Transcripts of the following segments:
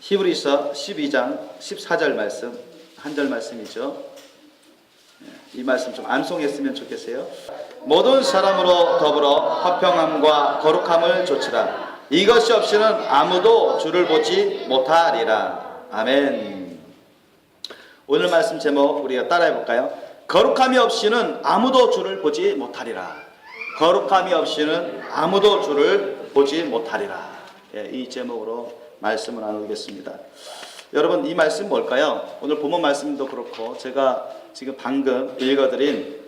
히브리서 12장 14절 말씀, 한 절 말씀이죠. 이 말씀 좀 암송했으면 좋겠어요. 모든 사람으로 더불어 화평함과 거룩함을 좇으라. 이것이 없이는 아무도 주를 보지 못하리라. 아멘. 오늘 말씀 제목 우리가 따라해 볼까요? 거룩함이 없이는 아무도 주를 보지 못하리라. 거룩함이 없이는 아무도 주를 보지 못하리라. 이 제목으로 말씀을 나누겠습니다. 여러분, 이 말씀 뭘까요? 오늘 본문 말씀도 그렇고 제가 지금 방금 읽어드린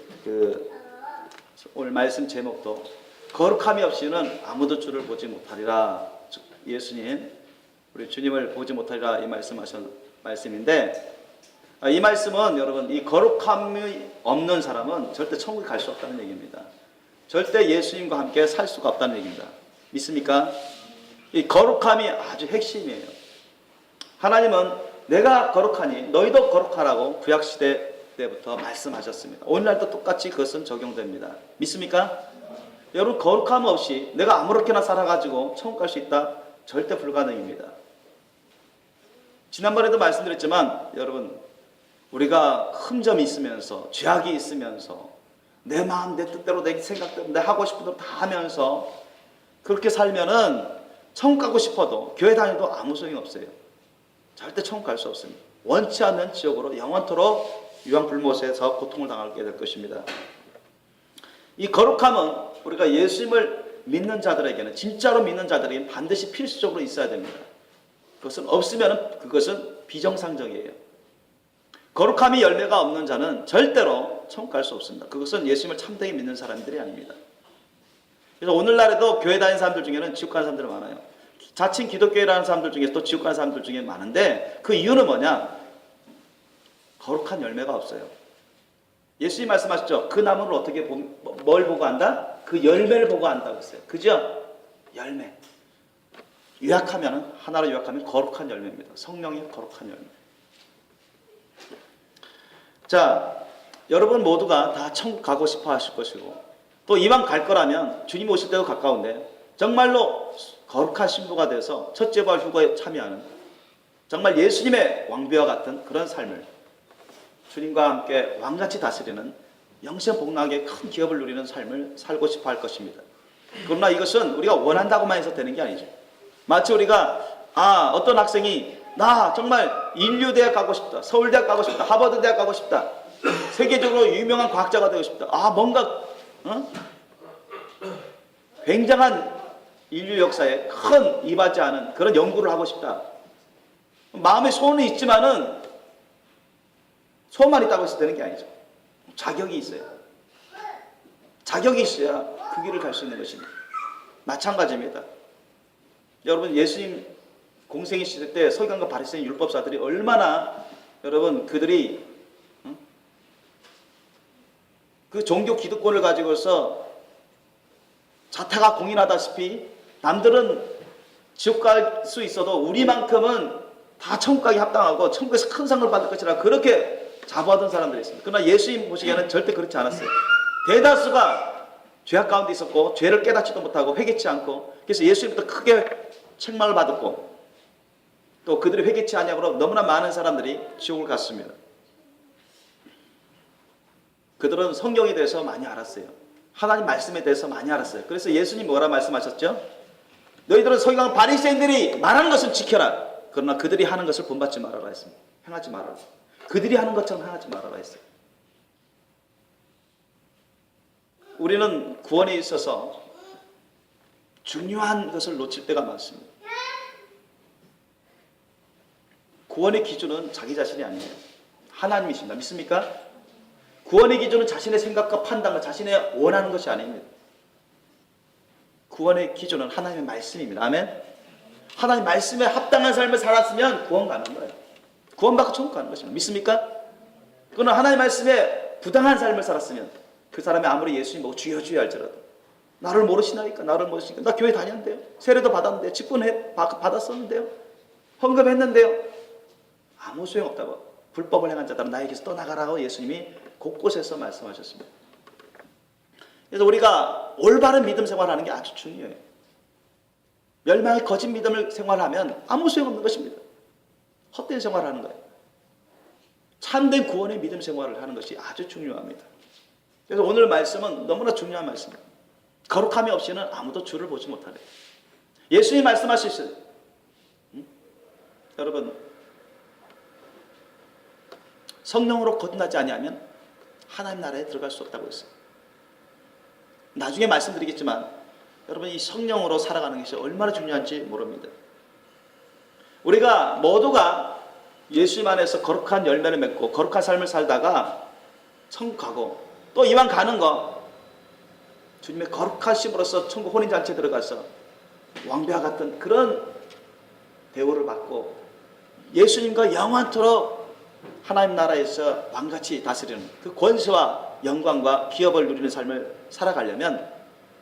오늘 말씀 제목도 거룩함이 없이는 아무도 주를 보지 못하리라. 예수님, 우리 주님을 보지 못하리라, 이 말씀하신 말씀인데, 이 말씀은 여러분, 이 거룩함이 없는 사람은 절대 천국에 갈 수 없다는 얘기입니다. 절대 예수님과 함께 살 수가 없다는 얘기입니다. 믿습니까? 이 거룩함이 아주 핵심이에요. 하나님은 내가 거룩하니 너희도 거룩하라고 구약시대 때부터 말씀하셨습니다. 오늘날도 똑같이 그것은 적용됩니다. 믿습니까? 여러분, 거룩함 없이 내가 아무렇게나 살아가지고 천국 갈 수 있다? 절대 불가능입니다. 지난번에도 말씀드렸지만 여러분, 우리가 흠점이 있으면서 죄악이 있으면서 내 마음 내 뜻대로 내 생각대로 내 하고 싶은 대로 다 하면서 그렇게 살면은 천국 가고 싶어도 교회 다녀도 아무 소용이 없어요. 절대 천국 갈 수 없습니다. 원치 않는 지옥으로 영원토록 유황불못에서 고통을 당하게 될 것입니다. 이 거룩함은 우리가 예수님을 믿는 자들에게는, 진짜로 믿는 자들에게는 반드시 필수적으로 있어야 됩니다. 그것은 없으면 그것은 비정상적이에요. 거룩함이 열매가 없는 자는 절대로 천국 갈 수 없습니다. 그것은 예수님을 참되게 믿는 사람들이 아닙니다. 그래서 오늘날에도 교회 다니는 사람들 중에는 지옥 가는 사람들이 많아요. 자칭 기독교회라는 사람들 중에 또 지옥 가는 사람들 중에 많은데, 그 이유는 뭐냐? 거룩한 열매가 없어요. 예수님 말씀하셨죠? 그 나무를 어떻게 뭘 보고 안다? 그 열매를 보고 안다고 했어요. 그죠? 열매. 하나로 요약하면 거룩한 열매입니다. 성령의 거룩한 열매. 자, 여러분 모두가 다 천국 가고 싶어 하실 것이고, 또 이왕 갈 거라면 주님 오실 때도 가까운데 정말로 거룩한 신부가 돼서 첫째 부활 휴거에 참여하는, 정말 예수님의 왕비와 같은 그런 삶을, 주님과 함께 왕같이 다스리는 영생 복락의 큰 기업을 누리는 삶을 살고 싶어 할 것입니다. 그러나 이것은 우리가 원한다고만 해서 되는 게 아니죠. 마치 우리가 어떤 학생이 나 정말 인류대학 가고 싶다, 서울대학 가고 싶다, 하버드대학 가고 싶다, 세계적으로 유명한 과학자가 되고 싶다, 뭔가 굉장한 인류 역사에 큰 이바지 않은 그런 연구를 하고 싶다. 마음에 소원은 있지만은 소원만 있다고 해서 되는 게 아니죠. 자격이 있어요. 자격이 있어야 그 길을 갈 수 있는 것입니다. 마찬가지입니다. 여러분, 예수님 공생의 시대 때 서기관과 바리새인 율법사들이 얼마나, 여러분, 그들이 그 종교 기득권을 가지고서 자타가 공인하다시피 남들은 지옥 갈 수 있어도 우리만큼은 다 천국 가기 합당하고 천국에서 큰 상을 받을 것이라 그렇게 자부하던 사람들이 있습니다. 그러나 예수님 보시기에는 절대 그렇지 않았어요. 대다수가 죄악 가운데 있었고 죄를 깨닫지도 못하고 회개치 않고, 그래서 예수님부터 크게 책망을 받았고, 또 그들이 회개치 아니하므로 너무나 많은 사람들이 지옥을 갔습니다. 그들은 성경에 대해서 많이 알았어요. 하나님 말씀에 대해서 많이 알았어요. 그래서 예수님 뭐라 말씀하셨죠? 너희들은 서기관 바리새인들이 말하는 것을 지켜라. 그러나 그들이 하는 것을 본받지 말아라 했습니다. 행하지 말아라. 그들이 하는 것처럼 행하지 말아라 했어요. 우리는 구원에 있어서 중요한 것을 놓칠 때가 많습니다. 구원의 기준은 자기 자신이 아니에요. 하나님이십니다. 믿습니까? 구원의 기준은 자신의 생각과 판단과 자신의 원하는 것이 아닙니다. 구원의 기준은 하나님의 말씀입니다. 아멘? 하나님 말씀에 합당한 삶을 살았으면 구원 가는 거예요. 구원받고 천국 가는 것입니다. 믿습니까? 그러나 하나님 말씀에 부당한 삶을 살았으면 그 사람이 아무리 예수님 보고 주여 주여 할지라도 나를 모르시나이까, 나를 모르시니까, 나 교회 다녔는데요, 세례도 받았는데요, 직분 받았었는데요, 헌금했는데요, 아무 소용없다고, 불법을 행한 자들은 나에게서 떠나가라고 예수님이 곳곳에서 말씀하셨습니다. 그래서 우리가 올바른 믿음 생활하는 게 아주 중요해요. 멸망의 거짓 믿음을 생활하면 아무 소용없는 것입니다. 헛된 생활을 하는 거예요. 참된 구원의 믿음 생활을 하는 것이 아주 중요합니다. 그래서 오늘 말씀은 너무나 중요한 말씀입니다. 거룩함이 없이는 아무도 주를 보지 못하래. 예수님이 말씀하셨어요. 여러분, 성령으로 거듭나지 아니하면 하나님 나라에 들어갈 수 없다고 했어요. 나중에 말씀드리겠지만 여러분, 이 성령으로 살아가는 것이 얼마나 중요한지 모릅니다. 우리가 모두가 예수님 안에서 거룩한 열매를 맺고 거룩한 삶을 살다가 천국 가고 또 이왕 가는 거 주님의 거룩하심으로써 천국 혼인잔치에 들어가서 왕비와 같은 그런 대우를 받고 예수님과 영원토록 하나님 나라에서 왕같이 다스리는 그 권세와 영광과 기업을 누리는 삶을 살아가려면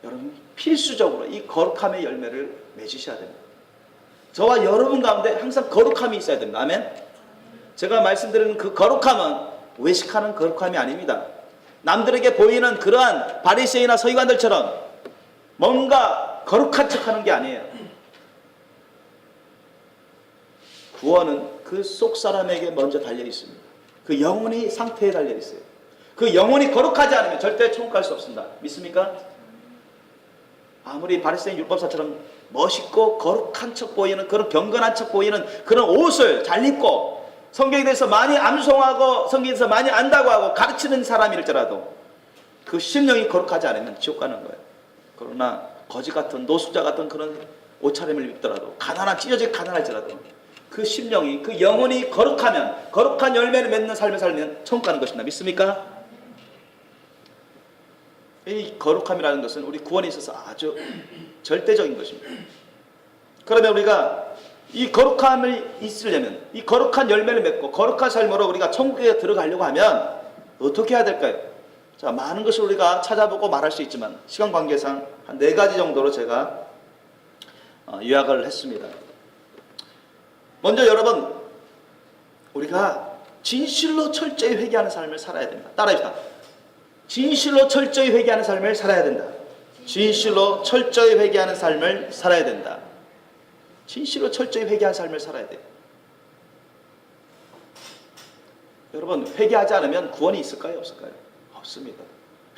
여러분 필수적으로 이 거룩함의 열매를 맺으셔야 됩니다. 저와 여러분 가운데 항상 거룩함이 있어야 됩니다. 아멘. 제가 말씀드리는 그 거룩함은 외식하는 거룩함이 아닙니다. 남들에게 보이는 그러한 바리새인이나 서기관들처럼 뭔가 거룩한 척하는 게 아니에요. 구원은 그 속 사람에게 먼저 달려 있습니다. 그 영혼이 상태에 달려 있어요. 그 영혼이 거룩하지 않으면 절대 천국 갈 수 없습니다. 믿습니까? 아무리 바리새인 율법사처럼 멋있고 거룩한 척 보이는 그런 경건한 척 보이는 그런 옷을 잘 입고 성경에 대해서 많이 암송하고 성경에 대해서 많이 안다고 하고 가르치는 사람일지라도 그 심령이 거룩하지 않으면 지옥 가는 거예요. 그러나 거지 같은 노숙자 같은 그런 옷차림을 입더라도 가난한 찢어지게 가난할지라도 그 심령이 그 영혼이 거룩하면 거룩한 열매를 맺는 삶을 살면 천국 가는 것입니다. 믿습니까? 이 거룩함이라는 것은 우리 구원에 있어서 아주 절대적인 것입니다. 그러면 우리가 이 거룩함이 있으려면 이 거룩한 열매를 맺고 거룩한 삶으로 우리가 천국에 들어가려고 하면 어떻게 해야 될까요? 자, 많은 것을 우리가 찾아보고 말할 수 있지만 시간 관계상 한 4가지 정도로 제가 요약을 했습니다. 먼저 여러분, 우리가 진실로 철저히 회개하는 삶을 살아야 됩니다. 따라합시다. 진실로 철저히 회개하는 삶을 살아야 된다. 진실로 철저히 회개하는 삶을 살아야 된다. 진실로 철저히 회개한 삶을 살아야 돼요. 여러분, 회개하지 않으면 구원이 있을까요? 없을까요? 없습니다.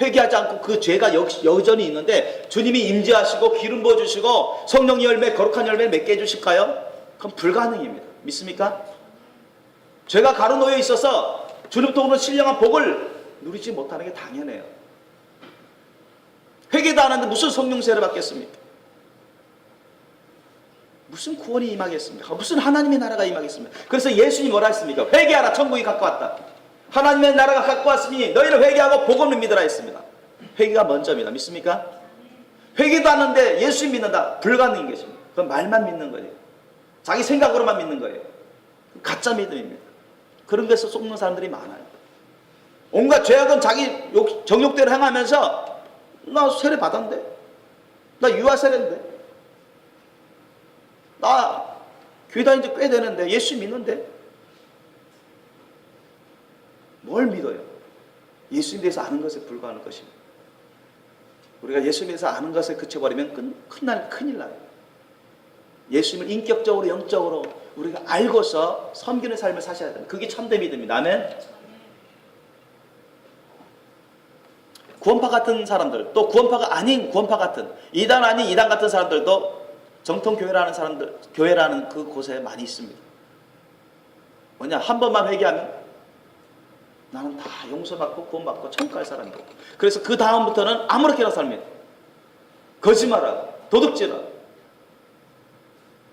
회개하지 않고 그 죄가 여전히 있는데 주님이 임재하시고 기름 부어주시고 성령 열매, 거룩한 열매를 맺게 해주실까요? 그건 불가능입니다. 믿습니까? 죄가 가로놓여 있어서 주님부터 오는 신령한 복을 누리지 못하는 게 당연해요. 회개도 안 하는데 무슨 성령세를 받겠습니까? 무슨 구원이 임하겠습니까? 무슨 하나님의 나라가 임하겠습니까? 그래서 예수님이 뭐라 했습니까? 회개하라, 천국이 가까웠다. 하나님의 나라가 가까웠으니 너희는 회개하고 복음을 믿으라 했습니다. 회개가 먼저입니다. 믿습니까? 회개도 안 하는데 예수님 믿는다? 불가능인 것입니다. 그건 말만 믿는 거예요. 자기 생각으로만 믿는 거예요. 가짜 믿음입니다. 그런 데서 속는 사람들이 많아요. 온갖 죄악은 자기 정욕대로 행하면서 나 세례 받았는데, 나 유아 세례인데, 나 교회 다닌 지 꽤 되는데, 예수 믿는데 뭘 믿어요? 예수님에 대해서 아는 것에 불과한 것입니다. 우리가 예수님에 대해서 아는 것에 그쳐버리면 큰일 나요. 예수님을 인격적으로 영적으로 우리가 알고서 섬기는 삶을 사셔야 됩니다. 그게 참된 믿음입니다. 아멘. 구원파 같은 사람들, 또 구원파가 아닌 구원파 같은, 이단 아닌 이단 같은 사람들도 정통교회라는 사람들, 교회라는 그 곳에 많이 있습니다. 뭐냐, 한 번만 회개하면 나는 다 용서받고 구원받고 천국 갈 사람이고, 그래서 그 다음부터는 아무렇게나 삽니다. 거짓말하고 도둑질하고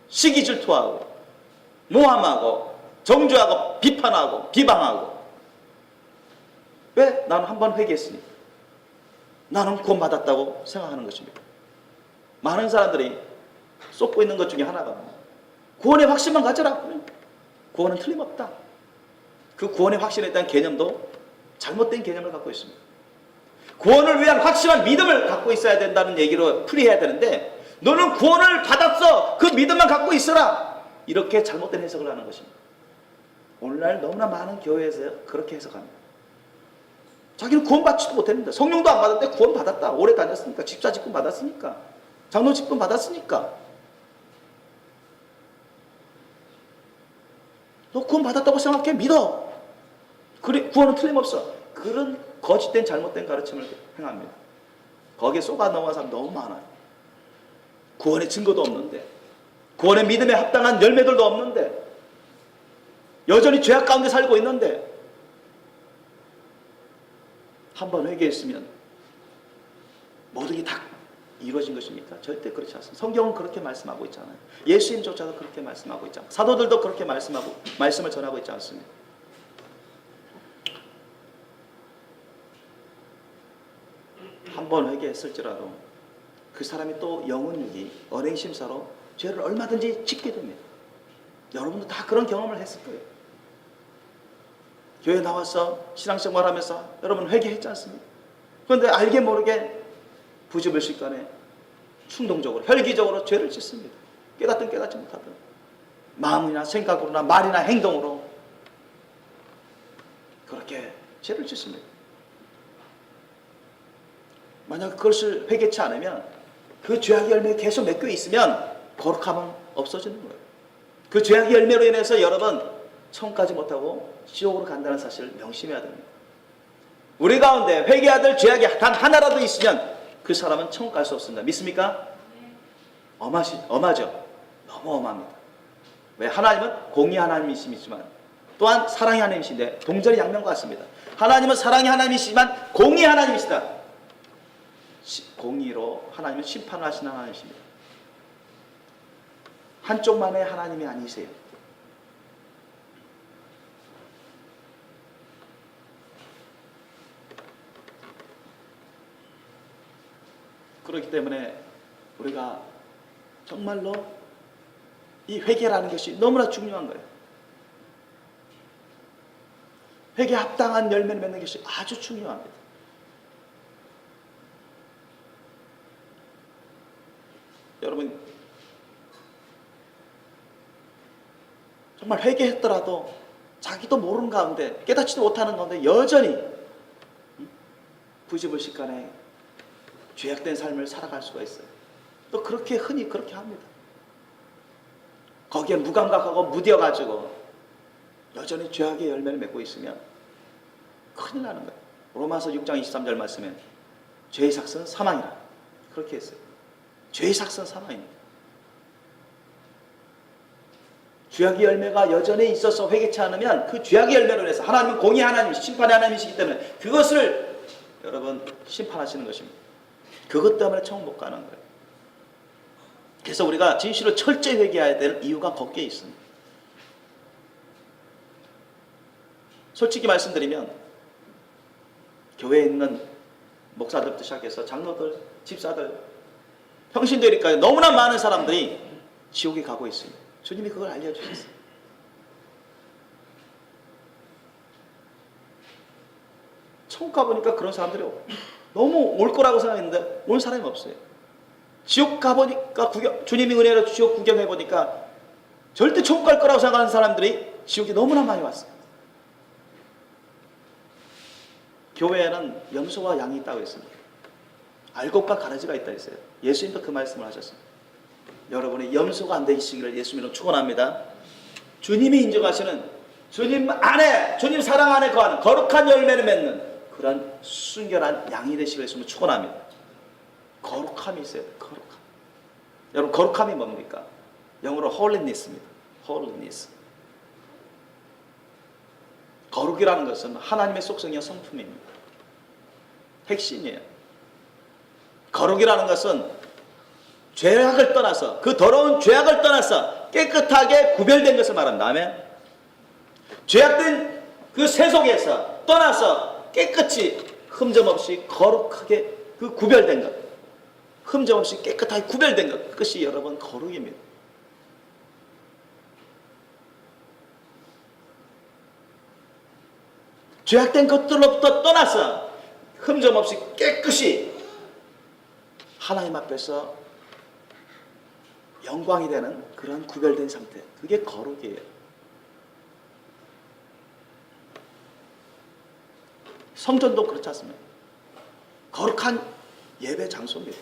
시기 질투하고 모함하고 정죄하고 비판하고 비방하고. 왜? 나는 한 번 회개했으니까. 나는 구원받았다고 생각하는 것입니다. 많은 사람들이 쏟고 있는 것 중에 하나가 구원의 확신만 가져라. 구원은 틀림없다. 그 구원의 확신에 대한 개념도 잘못된 개념을 갖고 있습니다. 구원을 위한 확실한 믿음을 갖고 있어야 된다는 얘기로 풀이해야 되는데, 너는 구원을 받았어, 그 믿음만 갖고 있어라, 이렇게 잘못된 해석을 하는 것입니다. 오늘날 너무나 많은 교회에서 그렇게 해석합니다. 자기는 구원받지도 못했는데, 성령도 안 받았는데 구원 받았다. 오래 다녔으니까, 집사 직분 받았으니까, 장로 직분 받았으니까. 너 구원 받았다고 생각해. 믿어. 그래, 구원은 틀림없어. 그런 거짓된 잘못된 가르침을 행합니다. 거기에 속아 넘어간 사람 너무 많아요. 구원의 증거도 없는데, 구원의 믿음에 합당한 열매들도 없는데, 여전히 죄악 가운데 살고 있는데, 한번 회개했으면 모든 게 다 이루어진 것입니까? 절대 그렇지 않습니다. 성경은 그렇게 말씀하고 있잖아요. 예수님조차도 그렇게 말씀하고 있잖아요. 사도들도 그렇게 말씀을 전하고 있지 않습니까? 한번 회개했을지라도 그 사람이 또 영혼육이 언행심사로 죄를 얼마든지 짓게 됩니다. 여러분도 다 그런 경험을 했을 거예요. 교회 나와서 신앙생활 하면서 여러분 회개했지 않습니까? 그런데 알게 모르게 부지불식간에 충동적으로 혈기적으로 죄를 짓습니다. 깨닫든 깨닫지 못하든 마음이나 생각으로나 말이나 행동으로 그렇게 죄를 짓습니다. 만약 그것을 회개치 않으면 그 죄악의 열매에 계속 맺겨 있으면 거룩함은 없어지는 거예요. 그 죄악의 열매로 인해서 여러분 천국까지 못하고 지옥으로 간다는 사실을 명심해야 됩니다. 우리 가운데 회개해야 될 죄악이 단 하나라도 있으면 그 사람은 천국 갈 수 없습니다. 믿습니까? 엄하죠. 너무 엄합니다. 왜? 하나님은 공의 하나님이시지만 또한 사랑의 하나님이신데 동전의 양면과 같습니다. 하나님은 사랑의 하나님이시지만 공의 하나님이시다. 공의로 하나님은 심판을 하시는 하나님이십니다. 한쪽만의 하나님이 아니세요. 그렇기 때문에 우리가 정말로 이 회개라는 것이 너무나 중요한 거예요. 회개에 합당한 열매를 맺는 것이 아주 중요합니다. 여러분 정말 회개했더라도 자기도 모르는 가운데 깨닫지도 못하는 가운데 여전히 부지불식간에 죄악된 삶을 살아갈 수가 있어요. 또 그렇게 흔히 그렇게 합니다. 거기에 무감각하고 무뎌가지고 여전히 죄악의 열매를 맺고 있으면 큰일 나는 거예요. 로마서 6장 23절 말씀에 죄의 삭은 사망이라 그렇게 했어요. 죄의 삭은 사망입니다. 죄악의 열매가 여전히 있어서 회개치 않으면 그 죄악의 열매로 인해서 하나님은 공의 하나님, 심판의 하나님이시기 때문에 그것을 여러분 심판하시는 것입니다. 그것 때문에 천국 못 가는 거예요. 그래서 우리가 진실로 철저히 회개해야 될 이유가 거기에 있습니다. 솔직히 말씀드리면 교회에 있는 목사들부터 시작해서 장로들, 집사들, 평신도니까 너무나 많은 사람들이 지옥에 가고 있습니다. 주님이 그걸 알려주셨어요. 천국 가보니까 그런 사람들이 너무 올 거라고 생각했는데 온 사람이 없어요. 지옥 가보니까 주님이 은혜로 지옥 구경해보니까 절대 천국 갈 거라고 생각하는 사람들이 지옥에 너무나 많이 왔어요. 교회에는 염소와 양이 있다고 했습니다. 알곡과 가라지가 있다고 했어요. 예수님도 그 말씀을 하셨습니다. 여러분의 염소가 안 되시기를 예수님으로 축원합니다. 주님이 인정하시는 주님 안에, 주님 사랑 안에 거하는 거룩한 열매를 맺는 그런 순결한 양이 되시기를 예수님으로 축원합니다. 거룩함이 있어야 돼요. 거룩함. 여러분 거룩함이 뭡니까? 영어로 holiness입니다. holiness. 거룩이라는 것은 하나님의 속성이요 성품입니다. 핵심이에요. 거룩이라는 것은 죄악을 떠나서 그 더러운 죄악을 떠나서 깨끗하게 구별된 것을 말합니다. 아멘. 죄악된 그 세속에서 떠나서 깨끗이 흠점 없이 거룩하게 그 구별된 것, 흠점 없이 깨끗하게 구별된 것, 그것이 여러분 거룩입니다. 죄악된 것들로부터 떠나서 흠점 없이 깨끗이 하나님 앞에서 영광이 되는 그런 구별된 상태, 그게 거룩이에요. 성전도 그렇지 않습니까? 거룩한 예배 장소입니다.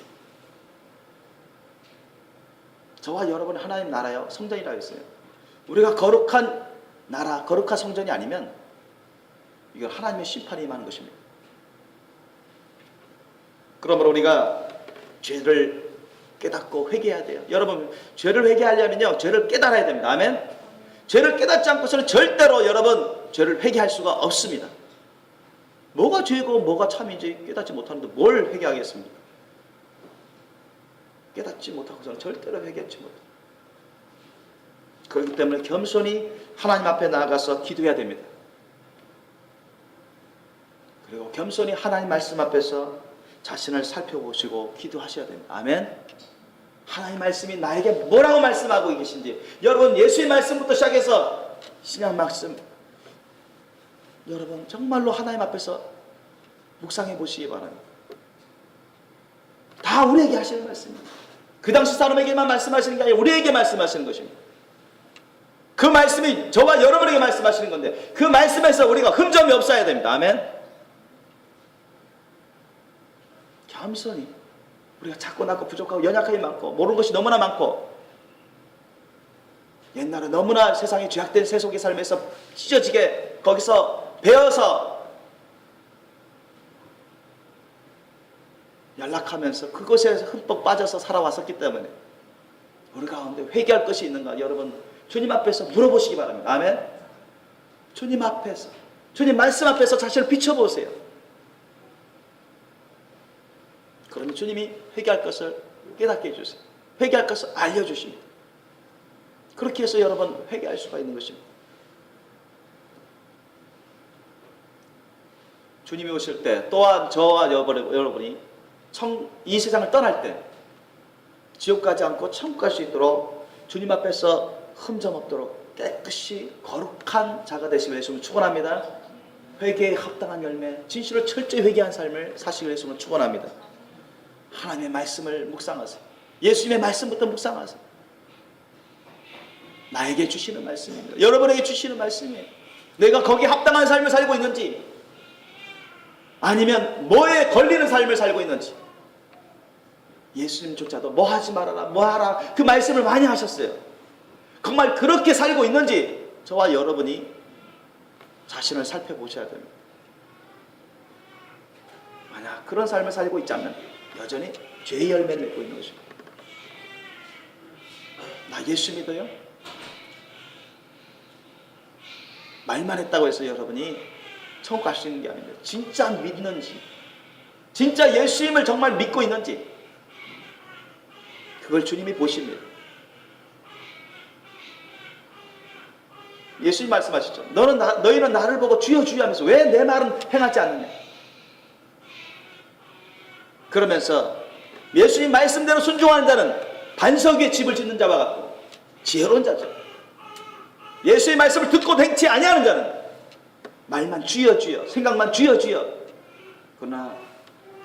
저와 여러분 하나님 나라요 성전이라고 했어요. 우리가 거룩한 나라, 거룩한 성전이 아니면 이건 하나님의 심판이 임하는 것입니다. 그러므로 우리가 죄를 깨닫고 회개해야 돼요. 여러분, 죄를 회개하려면요, 죄를 깨달아야 됩니다. 아멘. 죄를 깨닫지 않고서는 절대로 여러분 죄를 회개할 수가 없습니다. 뭐가 죄고 뭐가 참인지 깨닫지 못하는데 뭘 회개하겠습니까? 깨닫지 못하고서는 절대로 회개하지 못합니다. 그렇기 때문에 겸손히 하나님 앞에 나아가서 기도해야 됩니다. 그리고 겸손히 하나님 말씀 앞에서 자신을 살펴보시고 기도하셔야 됩니다. 아멘. 하나님 말씀이 나에게 뭐라고 말씀하고 계신지, 여러분 예수의 말씀부터 시작해서 신약 말씀, 여러분 정말로 하나님 앞에서 묵상해 보시기 바랍니다. 다 우리에게 하시는 말씀입니다. 그 당시 사람에게만 말씀하시는 게 아니라 우리에게 말씀하시는 것입니다. 그 말씀이 저와 여러분에게 말씀하시는 건데 그 말씀에서 우리가 흠점이 없어야 됩니다. 아멘. 겸손히, 우리가 작고 낮고 부족하고 연약함이 많고 모르는 것이 너무나 많고, 옛날에 너무나 세상에 죄악된 세속의 삶에서 찢어지게 거기서 배어서 연락하면서 그것에 흠뻑 빠져서 살아왔었기 때문에 우리 가운데 회개할 것이 있는가, 여러분 주님 앞에서 물어보시기 바랍니다. 아멘. 주님 앞에서, 주님 말씀 앞에서 자신을 비춰보세요. 그러면 주님이 회개할 것을 깨닫게 해주세요. 회개할 것을 알려주십니다. 그렇게 해서 여러분 회개할 수가 있는 것입니다. 주님이 오실 때 또한 저와 여러분이 이 세상을 떠날 때 지옥 가지 않고 천국 갈 수 있도록 주님 앞에서 흠점 없도록 깨끗이 거룩한 자가 되시길 예수님을 축원합니다. 회개에 합당한 열매, 진실을 철저히 회개한 삶을 사시길 예수님을 축원합니다. 하나님의 말씀을 묵상하세요. 예수님의 말씀부터 묵상하세요. 나에게 주시는 말씀입니다. 여러분에게 주시는 말씀이에요. 내가 거기에 합당한 삶을 살고 있는지 아니면 뭐에 걸리는 삶을 살고 있는지. 예수님조차도 뭐 하지 말아라, 뭐 하라, 그 말씀을 많이 하셨어요. 정말 그렇게 살고 있는지 저와 여러분이 자신을 살펴보셔야 됩니다. 만약 그런 삶을 살고 있지 않으면 여전히 죄의 열매를 맺고 있는 것입니다. 나 예수 믿어요? 말만 했다고 해서 여러분이 천국 갈 수 있는 게 아닙니다. 진짜 믿는지, 진짜 예수님을 정말 믿고 있는지, 그걸 주님이 보십니다. 예수님 말씀하시죠. 너희는 나를 보고 주여 주여 하면서 왜 내 말은 행하지 않느냐. 그러면서 예수님 말씀대로 순종하는 자는 반석 위에 집을 짓는 자와 같고 지혜로운 자죠. 예수의 말씀을 듣고 행치 아니하는 자는 말만 주여 주여, 생각만 주여 주여, 그러나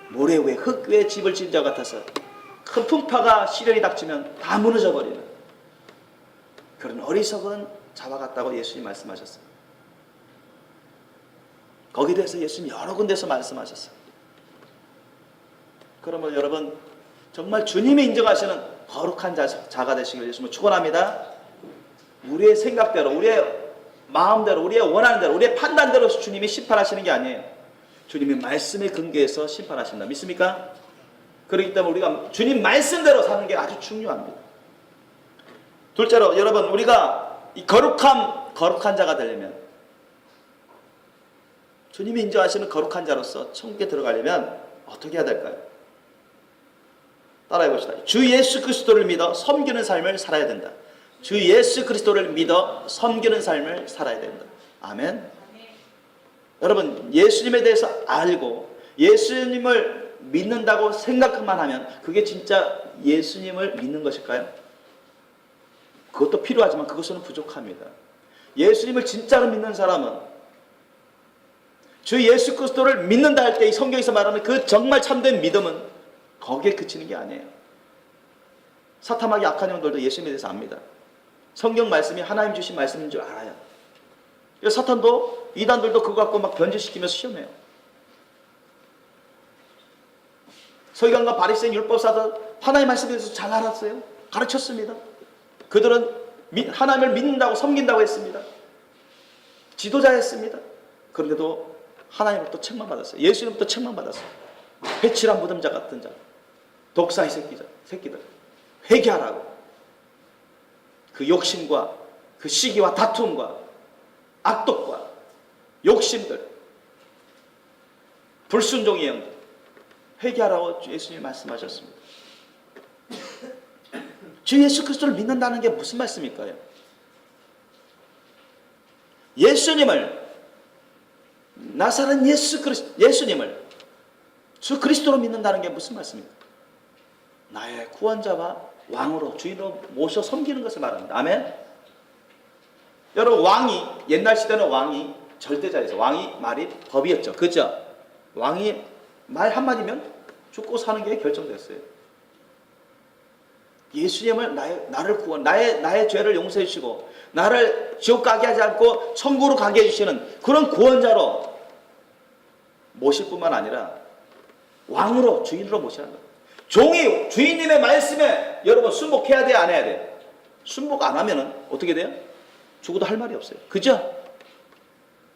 모래 위에 흙 위에 집을 짓는 자 같아서 큰 풍파가 시련이 닥치면 다 무너져 버리는 그런 어리석은 자와 같다고 예수님 말씀하셨어요. 거기에 대해서 예수님 여러 군데서 말씀하셨어요. 그러면 여러분 정말 주님이 인정하시는 거룩한 자가 되시길 예수님을 축원합니다. 우리의 생각대로, 우리의 마음대로, 우리의 원하는 대로, 우리의 판단대로 주님이 심판하시는 게 아니에요. 주님이 말씀에 근거해서 심판하신다. 믿습니까? 그렇기 때문에 우리가 주님 말씀대로 사는 게 아주 중요합니다. 둘째로 여러분, 우리가 이 거룩한 자가 되려면, 주님이 인정하시는 거룩한 자로서 천국에 들어가려면 어떻게 해야 될까요? 따라해 봅시다. 주 예수 그리스도를 믿어 섬기는 삶을 살아야 된다. 주 예수 그리스도를 믿어 섬기는 삶을 살아야 된다. 아멘. 여러분, 예수님에 대해서 알고 예수님을 믿는다고 생각만 하면 그게 진짜 예수님을 믿는 것일까요? 그것도 필요하지만 그것은 부족합니다. 예수님을 진짜로 믿는 사람은 주 예수 그리스도를 믿는다 할 때 이 성경에서 말하는 그 정말 참된 믿음은 거기에 그치는 게 아니에요. 사탐하기 악한 영들도 예수님에 대해서 압니다. 성경 말씀이 하나님 주신 말씀인 줄 알아요. 그래서 사탄도, 이단들도 그거 갖고 막 변질시키면서 시험해요. 서기관과 바리새인 율법사들 하나님 말씀에 대해서 잘 알았어요. 가르쳤습니다. 그들은 하나님을 믿는다고 섬긴다고 했습니다. 지도자였습니다. 그런데도 하나님으로부터 책망받았어요. 예수님부터 책망받았어요. 회칠한 무덤자 같은 자, 독사의 새끼들 회개하라고. 그 욕심과 그 시기와 다툼과 악독과 욕심들, 불순종의 영들 회개하라고 예수님이 말씀하셨습니다. 주 예수 그리스도를 믿는다는 게 무슨 말씀일까요? 예수님을, 나사렛 예수님을 주 그리스도로 믿는다는 게 무슨 말씀입니까? 나의 구원자와 왕으로 주인으로 모셔 섬기는 것을 말합니다. 아멘. 여러분, 왕이, 옛날 시대는 왕이 절대자였어요. 왕이 말이 법이었죠. 그죠? 왕이 말 한마디면 죽고 사는 게 결정됐어요. 예수님을 나를 구원, 나의 죄를 용서해 주시고 나를 지옥 가게 하지 않고 천국으로 가게 해주시는 그런 구원자로 모실 뿐만 아니라 왕으로, 주인으로 모시는 거예요. 종이 주인님의 말씀에 여러분 순복해야 돼, 안 해야 돼? 순복 안 하면은 어떻게 돼요? 죽어도 할 말이 없어요. 그죠?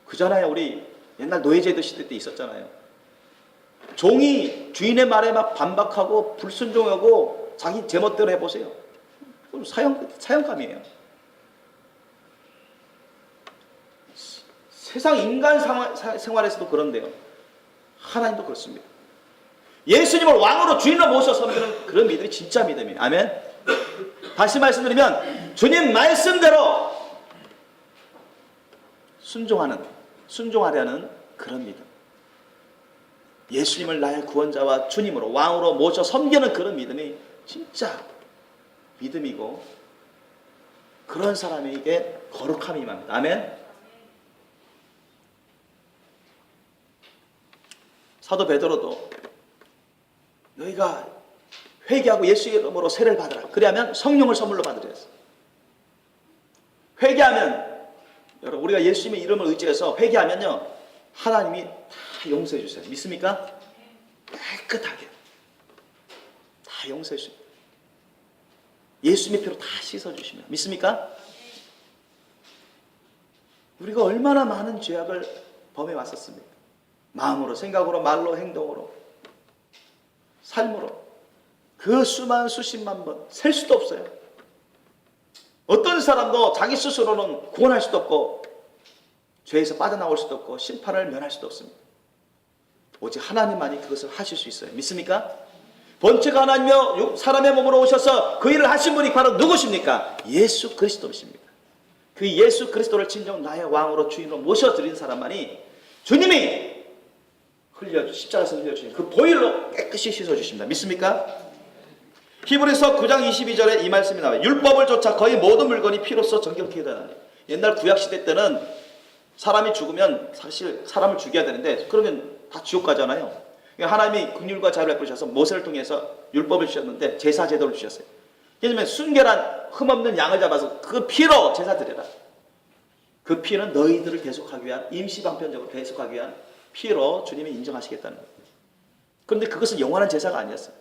그잖아요. 우리 옛날 노예제도 시대 때 있었잖아요. 종이 주인의 말에 막 반박하고 불순종하고 자기 제멋대로 해보세요. 사형감이에요. 세상 인간 생활에서도 그런데요. 하나님도 그렇습니다. 예수님을 왕으로 주인으로 모셔 섬기는 그런 믿음이 진짜 믿음이에요. 아멘. 다시 말씀드리면 주님 말씀대로 순종하려는 그런 믿음. 예수님을 나의 구원자와 주님으로 왕으로 모셔 섬기는 그런 믿음이 진짜 믿음이고 그런 사람에게 거룩함이 임합니다. 아멘. 사도 베드로도 너희가 회개하고 예수의 이름으로 세례를 받으라. 그래야면 성령을 선물로 받으라 했어요. 회개하면, 여러분, 우리가 예수님의 이름을 의지해서 회개하면요, 하나님이 다 용서해 주세요. 믿습니까? 깨끗하게 다 용서해 주십니다. 예수님의 피로 다 씻어주시면. 믿습니까? 우리가 얼마나 많은 죄악을 범해 왔었습니까? 마음으로, 생각으로, 말로, 행동으로, 삶으로. 그 수만 수십만 번 셀 수도 없어요. 어떤 사람도 자기 스스로는 구원할 수도 없고 죄에서 빠져나올 수도 없고 심판을 면할 수도 없습니다. 오직 하나님만이 그것을 하실 수 있어요. 믿습니까? 본체가 하나님이며 사람의 몸으로 오셔서 그 일을 하신 분이 바로 누구십니까? 예수 그리스도십니다. 그 예수 그리스도를 진정 나의 왕으로 주인으로 모셔드린 사람만이 주님이 십자가에서 흘려주신 그 보혈로 깨끗이 씻어주십니다. 믿습니까? 히브리서 9장 22절에 이 말씀이 나와요. 율법을 쫓아 거의 모든 물건이 피로써 정결케 되나니. 옛날 구약시대 때는 사람이 죽으면 사실 사람을 죽여야 되는데 그러면 다 지옥 가잖아요. 하나님이 긍휼과 자비를 베푸셔서 모세를 통해서 율법을 주셨는데 제사 제도를 주셨어요. 왜냐하면 순결한 흠없는 양을 잡아서 그 피로 제사 드려라. 그 피는 너희들을 대속하기 위한, 임시방편적으로 대속하기 위한 피로 주님이 인정하시겠다는 거예요. 그런데 그것은 영원한 제사가 아니었어요.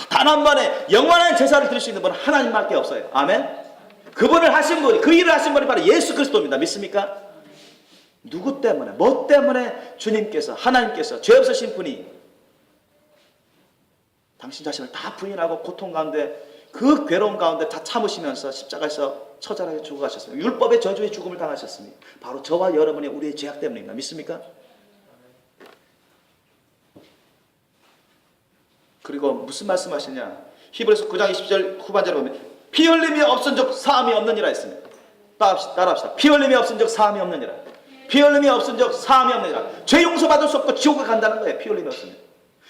단 한 번에 영원한 제사를 드릴 수 있는 분은 하나님밖에 없어요. 아멘. 그분을 하신 분이, 그 일을 하신 분이 바로 예수 그리스도입니다. 믿습니까? 누구 때문에, 뭐 때문에 주님께서, 하나님께서, 죄 없으신 분이 당신 자신을 다 부인하고 고통 가운데, 그 괴로움 가운데 다 참으시면서 십자가에서 처절하게 죽어가셨습니다. 율법의 저주의 죽음을 당하셨습니다. 바로 저와 여러분의 우리의 죄악 때문입니다. 믿습니까? 그리고 무슨 말씀하시냐? 히브리서 9장 20절 후반절에 보면 피 흘림이 없은 적 사함이 없느니라 했습니다. 따라합시다. 피 흘림이 없은 적 사함이 없느니라. 피 흘림이 없은 적 사함이 없느니라. 죄 용서받을 수 없고 지옥에 간다는 거예요. 피 흘림이 없으면.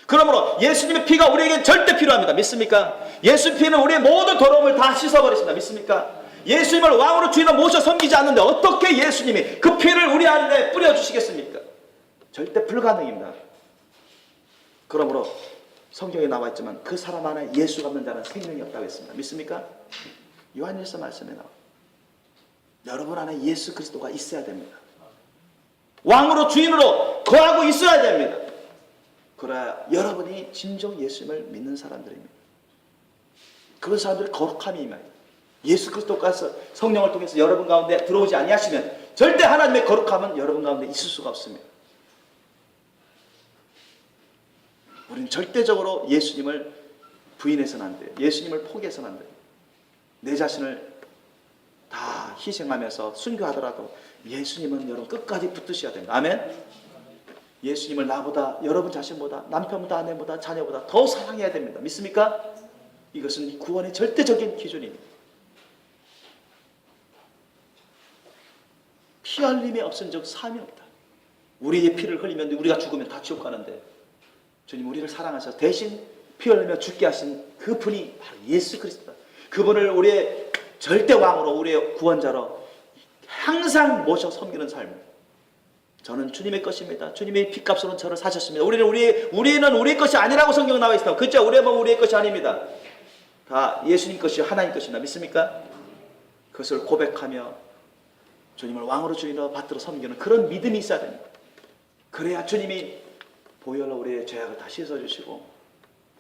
그러므로 예수님의 피가 우리에게 절대 필요합니다. 믿습니까? 예수 피는 우리의 모든 더러움을 다 씻어버리십니다. 믿습니까? 예수님을 왕으로 주인으로 모셔 섬기지 않는데 어떻게 예수님이 그 피를 우리 안에 뿌려주시겠습니까? 절대 불가능입니다. 그러므로 성경에 나와 있지만 그 사람 안에 예수가 없는 자는 생명이 없다고 했습니다. 믿습니까? 요한일서 말씀에 나와. 여러분 안에 예수 그리스도가 있어야 됩니다. 왕으로 주인으로 거하고 있어야 됩니다. 그래야 여러분이 진정 예수님을 믿는 사람들입니다. 그런 사람들의 거룩함이 임합니다. 예수 그리스도께서 성령을 통해서 여러분 가운데 들어오지 아니하시면 절대 하나님의 거룩함은 여러분 가운데 있을 수가 없습니다. 우리는 절대적으로 예수님을 부인해서는 안 돼요. 예수님을 포기해서는 안 돼요. 내 자신을 다 희생하면서 순교하더라도 예수님은 여러분 끝까지 붙드셔야 됩니다. 아멘. 예수님을 나보다, 여러분 자신보다, 남편보다, 아내보다, 자녀보다 더 사랑해야 됩니다. 믿습니까? 이것은 구원의 절대적인 기준입니다. 피 흘림이 없은 적 사함이 없다. 우리의 피를 흘리면 우리가 죽으면 다 지옥 가는데 주님 우리를 사랑하셔서 대신 피 흘리며 죽게 하신 그분이 바로 예수 그리스도다. 그분을 우리의 절대 왕으로, 우리의 구원자로 항상 모셔 섬기는 삶. 저는 주님의 것입니다. 주님의 피값으로 저를 사셨습니다. 우리는 우리의 것이 아니라고 성경에 나와 있습니다. 그렇죠? 우리의 것이 아닙니다. 다 예수님 것이 하나님 것입니다. 믿습니까? 그것을 고백하며 주님을 왕으로 주인으로 받들어 섬기는 그런 믿음이 있어야 됩니다. 그래야 주님이 보혈로 우리의 죄악을 다 씻어주시고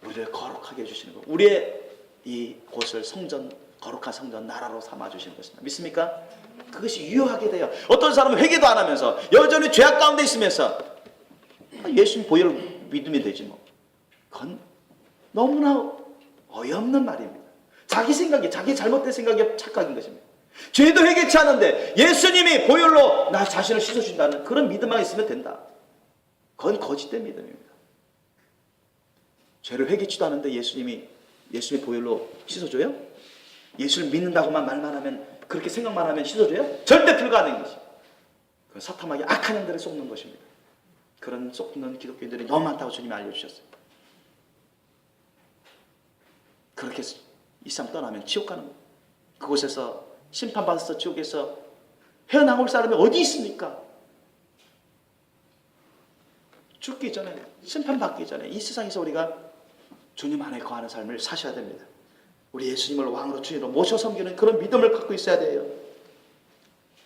우리를 거룩하게 해주시는 것, 우리의 이 곳을 성전, 거룩한 성전 나라로 삼아주시는 것입니다. 믿습니까? 그것이 유효하게 돼요. 어떤 사람은 회개도 안 하면서 여전히 죄악 가운데 있으면서 예수님 보혈을 믿으면 되지 뭐. 그건 너무나 어이없는 말입니다. 자기 생각이, 자기 잘못된 생각이 착각인 것입니다. 죄도 회개치 않은데 예수님이 보혈로 나 자신을 씻어준다는 그런 믿음만 있으면 된다. 그건 거짓된 믿음입니다. 죄를 회개치도 않은데 예수님의 보혈로 씻어줘요? 예수를 믿는다고만 말만 하면, 그렇게 생각만 하면 씻어줘요? 절대 불가능한 것이. 그건 사탄에게 악한 영들에 속는 것입니다. 그런 속는 기독교인들이 너무 많다고 주님이 알려주셨어요. 그렇게 이 삶 떠나면 지옥 가는 거예요. 그곳에서 심판받아서 지옥에서 헤어나올 사람이 어디 있습니까? 죽기 전에, 심판받기 전에 이 세상에서 우리가 주님 안에 거하는 삶을 사셔야 됩니다. 우리 예수님을 왕으로 주인으로 모셔 섬기는 그런 믿음을 갖고 있어야 돼요.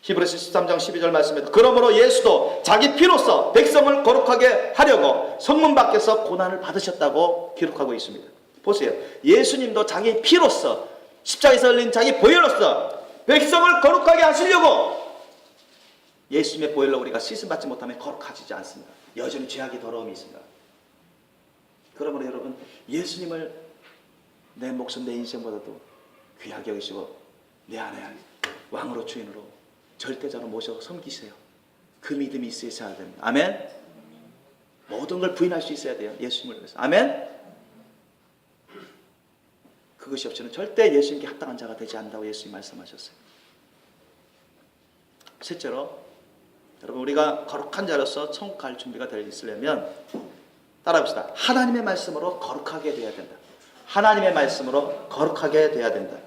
히브리서 13장 12절 말씀에도 그러므로 예수도 자기 피로써 백성을 거룩하게 하려고 성문 밖에서 고난을 받으셨다고 기록하고 있습니다. 보세요. 예수님도 자기 피로써, 십자가에서 흘린 자기 보혈로써 백성을 거룩하게 하시려고, 예수님의 보혈로 우리가 씻음받지 못하면 거룩하지 않습니다. 여전히 죄악의 더러움이 있습니다. 그러므로 여러분, 예수님을 내 목숨, 내 인생보다도 귀하게 여기시고 내 안에 왕으로 주인으로 절대자로 모셔 섬기세요. 그 믿음이 있어야 됩니다. 아멘. 모든 걸 부인할 수 있어야 돼요. 예수님을 위해서. 아멘. 그것이 없이는 절대 예수님께 합당한 자가 되지 않는다고 예수님 말씀하셨어요. 셋째로, 여러분 우리가 거룩한 자로서 천국 갈 준비가 될 있으려면 따라합시다. 하나님의 말씀으로 거룩하게 돼야 된다. 하나님의 말씀으로 거룩하게 돼야 된다.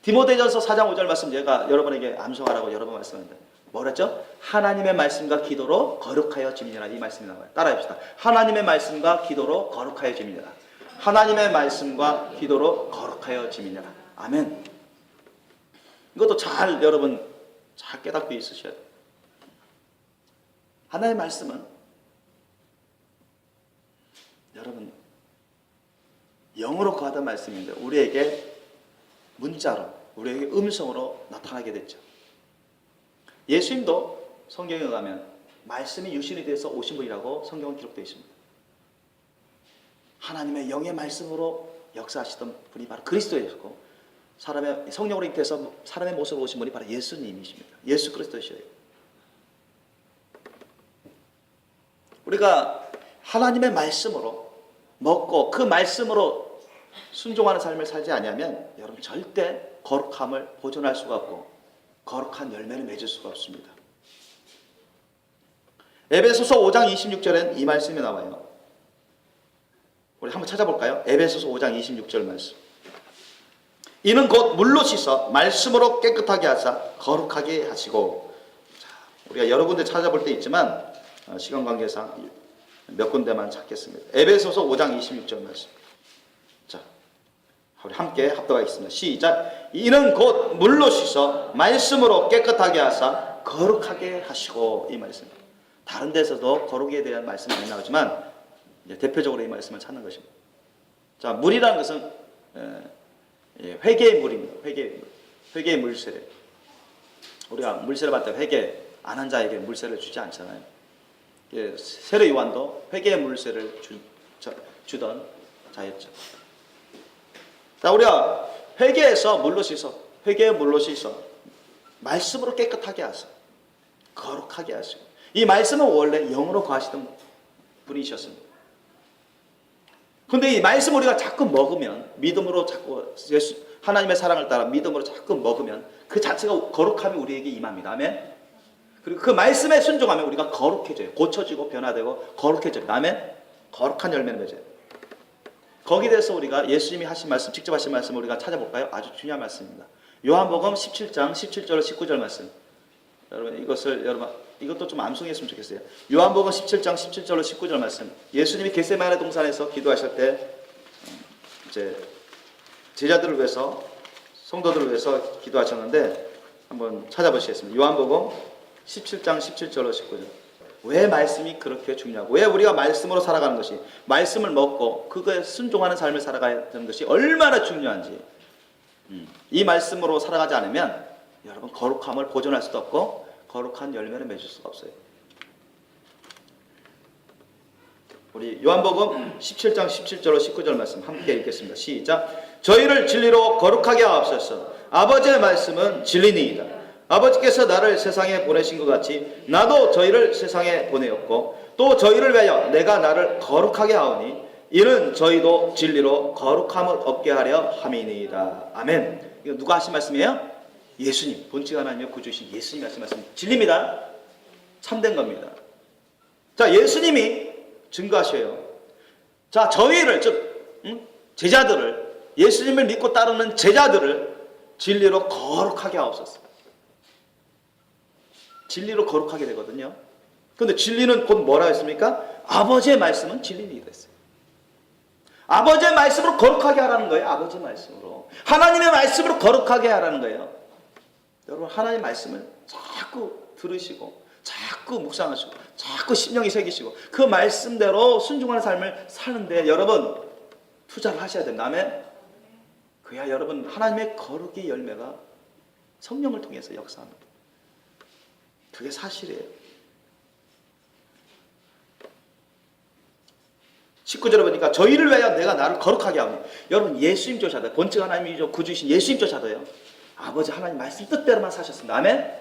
디모데전서 4장 5절 말씀 제가 여러분에게 암송하라고 여러 번 말씀했는데 뭐랬죠? 하나님의 말씀과 기도로 거룩하여 지니라, 이 말씀이 나와요. 따라합시다. 하나님의 말씀과 기도로 거룩하여 지니라. 하나님의 말씀과 기도로 거룩하여 지니라. 아멘. 이것도 잘 여러분 잘 깨닫고 있으셔야 돼요. 하나님의 말씀은 여러분 영으로 거하던 말씀인데 우리에게 문자로, 우리에게 음성으로 나타나게 됐죠. 예수님도 성경에 의하면 말씀이 육신이 되어서 오신 분이라고 성경은 기록되어 있습니다. 하나님의 영의 말씀으로 역사하시던 분이 바로 그리스도였고, 사람의 성령으로 잉태해서 사람의 모습으로 오신 분이 바로 예수님이십니다. 예수 그리스도시래요. 우리가 하나님의 말씀으로 먹고 그 말씀으로 순종하는 삶을 살지 않으면 여러분 절대 거룩함을 보존할 수가 없고 거룩한 열매를 맺을 수가 없습니다. 에베소서 5장 26절엔 이 말씀이 나와요. 우리 한번 찾아볼까요? 에베소서 5장 26절 말씀. 이는 곧 물로 씻어 말씀으로 깨끗하게 하사 거룩하게 하시고. 자, 우리가 여러 군데 찾아볼 때 있지만 시간 관계상 몇 군데만 찾겠습니다. 에베소서 5장 26절 말씀. 자, 우리 함께 합독하겠습니다. 시작. 이는 곧 물로 씻어 말씀으로 깨끗하게 하사 거룩하게 하시고, 이 말씀. 다른 데서도 거룩에 대한 말씀이 많이 나오지만 이제 대표적으로 이 말씀을 찾는 것입니다. 자, 물이라는 것은 회개의 물입니다. 회개의 물세례. 우리가 물세를 받을 때 회개 안 한 자에게 물세를 주지 않잖아요. 세례 요한도 회개의 물세를 주던 자였죠. 자, 우리가 회개에서 물로 씻어, 회개의 물로 씻어 말씀으로 깨끗하게 하세요. 거룩하게 하시고, 이 말씀은 원래 영으로 거하시던 분이셨습니다. 근데 이 말씀 우리가 자꾸 먹으면, 믿음으로 자꾸 하나님의 사랑을 따라 믿음으로 자꾸 먹으면 그 자체가 거룩함이 우리에게 임합니다. 아멘. 그리고 그 말씀에 순종하면 우리가 거룩해져요. 고쳐지고 변화되고 거룩해져요. 아멘. 거룩한 열매를 맺어요. 거기에 대해서 우리가 예수님이 하신 말씀, 직접 하신 말씀 우리가 찾아볼까요? 아주 중요한 말씀입니다. 요한복음 17장 17절 19절 말씀. 여러분 이것도 좀 암송했으면 좋겠어요. 요한복음 17장 17절로 19절 말씀. 예수님이 겟세마네 동산에서 기도하실 때 이제 제자들을 위해서, 성도들을 위해서 기도하셨는데 한번 찾아보시겠습니다. 요한복음 17장 17절로 19절. 왜 말씀이 그렇게 중요하고, 왜 우리가 말씀으로 살아가는 것이, 말씀을 먹고 그거에 순종하는 삶을 살아가야 되는 것이 얼마나 중요한지, 이 말씀으로 살아가지 않으면 여러분 거룩함을 보존할 수도 없고 거룩한 열매를 맺을 수가 없어요. 우리 요한복음 17장 17절로 19절 말씀 함께 읽겠습니다. 시작. 저희를 진리로 거룩하게 하옵소서. 아버지의 말씀은 진리니이다. 아버지께서 나를 세상에 보내신 것 같이 나도 저희를 세상에 보내었고 또 저희를 위하여 내가 나를 거룩하게 하오니 이는 저희도 진리로 거룩함을 얻게 하려 함이니이다. 아멘. 이거 누가 하신 말씀이에요? 예수님, 본체 하나님의 구주이신 예수님이 하신 말씀. 진리입니다. 참된 겁니다. 자, 예수님이 증거하셔요. 자, 저희를, 즉 제자들을, 예수님을 믿고 따르는 제자들을 진리로 거룩하게 하옵소서. 진리로 거룩하게 되거든요. 그런데 진리는 곧 뭐라 했습니까? 아버지의 말씀은 진리니 그랬어요. 아버지의 말씀으로 거룩하게 하라는 거예요. 아버지의 말씀으로. 하나님의 말씀으로 거룩하게 하라는 거예요. 여러분, 하나님의 말씀을 자꾸 들으시고 자꾸 묵상하시고 자꾸 심령이 새기시고 그 말씀대로 순종하는 삶을 사는데 여러분 투자를 하셔야 된다. 아멘. 그야 여러분 하나님의 거룩의 열매가 성령을 통해서 역사합니다. 그게 사실이에요. 19절에 보니까 저희를 위하여 내가 나를 거룩하게 하오니, 여러분 예수님 쫓아도, 본체 하나님이죠, 구주이신 예수님 쫓아도요, 아버지 하나님 말씀 뜻대로만 사셨습니다. 아멘.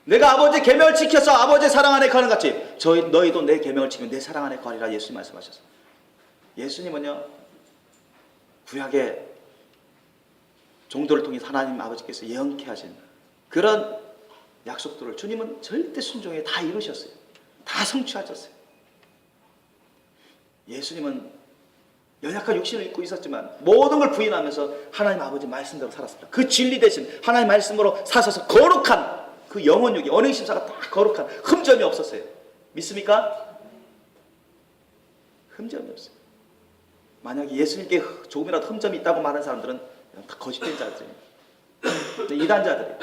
내가 아버지 계명을 지켜서 아버지 사랑 안에 거하는 같이 너희도 내 계명을 지키면 내 사랑 안에 거하리라 예수님 말씀하셨어요. 예수님은요 구약의 종도를 통해 하나님 아버지께서 예언케 하신 그런 약속들을 주님은 절대 순종에 다 이루셨어요. 다 성취하셨어요. 예수님은 연약한 육신을 입고 있었지만 모든 걸 부인하면서 하나님 아버지 말씀대로 살았습니다. 그 진리 대신 하나님 말씀으로 사셔서 거룩한 그 영혼육이 언행 심사가 다 거룩한 흠점이 없었어요. 믿습니까? 흠점이 없어요. 만약에 예수님께 조금이라도 흠점이 있다고 말하는 사람들은 다 거짓된 자들입니다. 이단자들이에요.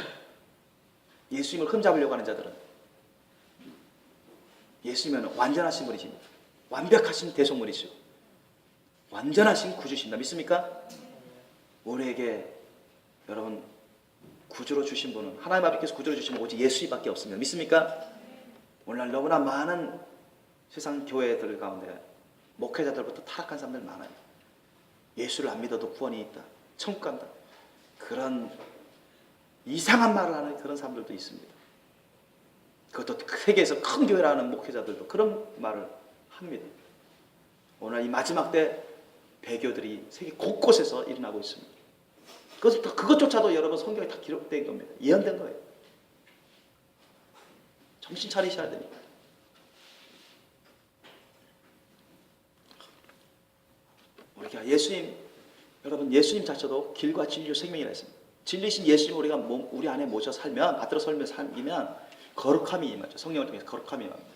예수님을 흠잡으려고 하는 자들은 예수님은 완전하신 분이십니다. 완벽하신 대속물이시고 완전하신 구주십니다. 믿습니까? 우리에게 여러분 구주로 주신 분은, 하나님 아버지께서 구주로 주신 분은 오직 예수님밖에 없습니다. 믿습니까? 오늘날 너무나 많은 세상 교회들 가운데 목회자들부터 타락한 사람들 많아요. 예수를 안 믿어도 구원이 있다, 천국 간다, 그런 이상한 말을 하는 그런 사람들도 있습니다. 그것도 세계에서 큰 교회라는 목회자들도 그런 말을 합니다. 오늘 이 마지막 때 배교들이 세계 곳곳에서 일어나고 있습니다. 그것조차도 여러분 성경에 다 기록된 겁니다. 예언된 거예요. 정신 차리셔야 됩니다. 우리가 여러분 예수님 자체도 길과 진리와 생명이라 했습니다. 진리신 예수님 우리가 우리 안에 모셔 살면, 받들어 살면 거룩함이 임하죠. 성령을 통해서 거룩함이 임합니다.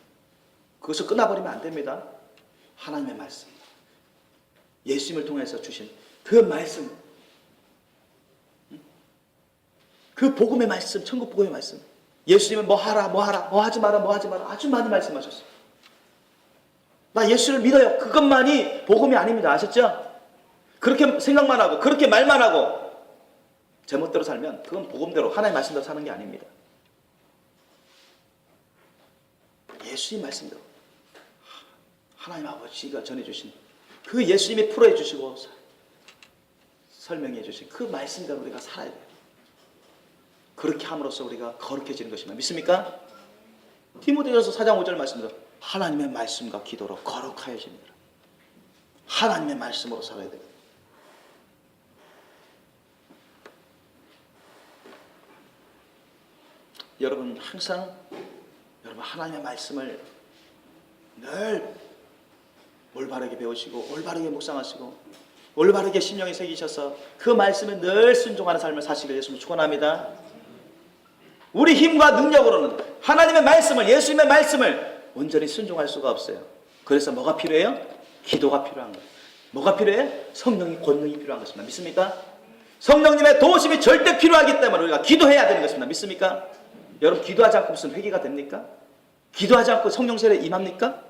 그것을 끊어버리면 안 됩니다. 하나님의 말씀, 예수님을 통해서 주신 그 말씀, 그 복음의 말씀, 천국 복음의 말씀. 예수님은 뭐 하라, 뭐 하지 마라, 뭐 하지 마라 아주 많이 말씀하셨어요. 나 예수를 믿어요. 그것만이 복음이 아닙니다. 아셨죠? 그렇게 생각만 하고 그렇게 말만 하고 제멋대로 살면 그건 복음대로 하나님의 말씀대로 사는 게 아닙니다. 예수님 말씀대로 하나님 아버지가 전해주신 그 예수님이 풀어해 주시고 설명해 주신 그 말씀대로 우리가 살아야 돼요. 그렇게 함으로써 우리가 거룩해지는 것입니다. 믿습니까? 디모데전서 4장 5절 말씀대로 하나님의 말씀과 기도로 거룩하여집니다. 하나님의 말씀으로 살아야 돼요. 여러분 항상 여러분 하나님의 말씀을 늘 올바르게 배우시고 올바르게 묵상하시고 올바르게 심령에 새기셔서 그 말씀에 늘 순종하는 삶을 사시길 예수님 축원합니다. 우리 힘과 능력으로는 하나님의 말씀을 예수님의 말씀을 온전히 순종할 수가 없어요. 그래서 뭐가 필요해요? 기도가 필요한 거예요. 뭐가 필요해? 성령의 권능이 필요한 것입니다. 믿습니까? 성령님의 도우심이 절대 필요하기 때문에 우리가 기도해야 되는 것입니다. 믿습니까? 여러분 기도하지 않고 무슨 회개가 됩니까? 기도하지 않고 성령 세례에 임합니까?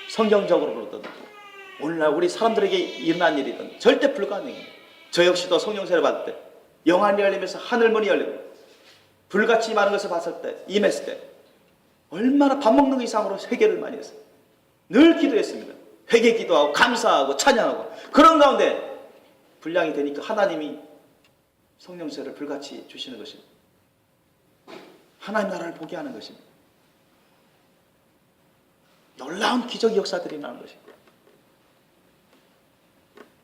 성경적으로든 오늘날 우리 사람들에게 일어난 일이든 절대 불가능해요. 저 역시도 성령 세례 받을 때 영안이 열리면서 하늘문이 열리고 불같이 임하는 것을 봤을 때 임했을 때 얼마나 밥 먹는 것 이상으로 회개를 많이 했어요. 늘 기도했습니다. 회개 기도하고 감사하고 찬양하고 그런 가운데 분량이 되니까 하나님이 성령 세례를 불같이 주시는 것입니다. 하나님 나라를 보게 하는 것입니다. 놀라운 기적 역사들이 나는 것입니다.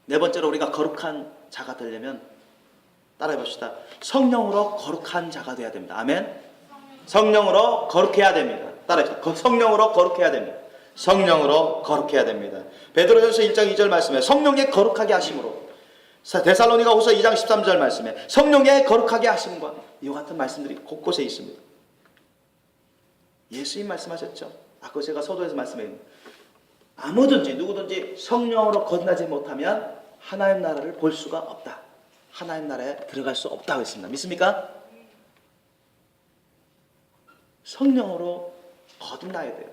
네 번째로 우리가 거룩한 자가 되려면 따라해 봅시다. 성령으로 거룩한 자가 되어야 됩니다. 아멘. 성령으로 거룩해야 됩니다. 따라해 봅시다. 성령으로 거룩해야 됩니다. 성령으로 거룩해야 됩니다. 베드로전서 1장 2절 말씀에 성령의 거룩하게 하심으로 데살로니가후서 2장 13절 말씀에 성령의 거룩하게 하심과 이와 같은 말씀들이 곳곳에 있습니다. 예수님 말씀하셨죠. 아까 제가 서도에서 말씀했는데 아무든지 누구든지 성령으로 거듭나지 못하면 하나님 나라를 볼 수가 없다. 하나님 나라에 들어갈 수 없다고 했습니다. 믿습니까? 성령으로 거듭나야 돼요.